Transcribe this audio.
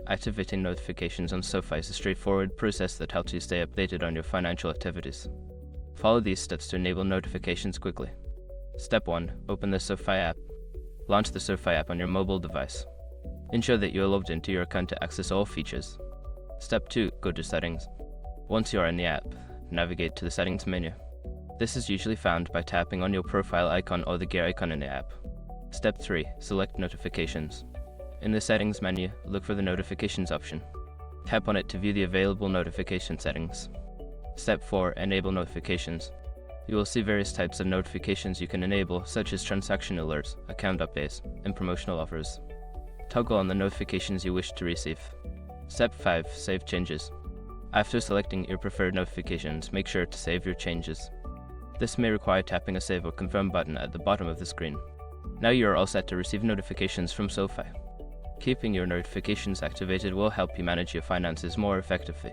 Activating notifications on SoFi is a straightforward process that helps you stay updated on your financial activities. Follow these steps to enable notifications quickly. Step 1. Open the SoFi app. Launch the SoFi app on your mobile device. Ensure that you are logged into your account to access all features. Step 2. Go to Settings. Once you are in the app, navigate to the Settings menu. This is usually found by tapping on your profile icon or the gear icon in the app. Step 3. Select Notifications. In the Settings menu, look for the Notifications option. Tap on it to view the available notification settings. Step 4. Enable Notifications. You will see various types of notifications you can enable, such as transaction alerts, account updates, and promotional offers. Toggle on the notifications you wish to receive. Step 5. Save changes. After selecting your preferred notifications, make sure to save your changes. This may require tapping a Save or Confirm button at the bottom of the screen. Now you are all set to receive notifications from SoFi. Keeping your notifications activated will help you manage your finances more effectively.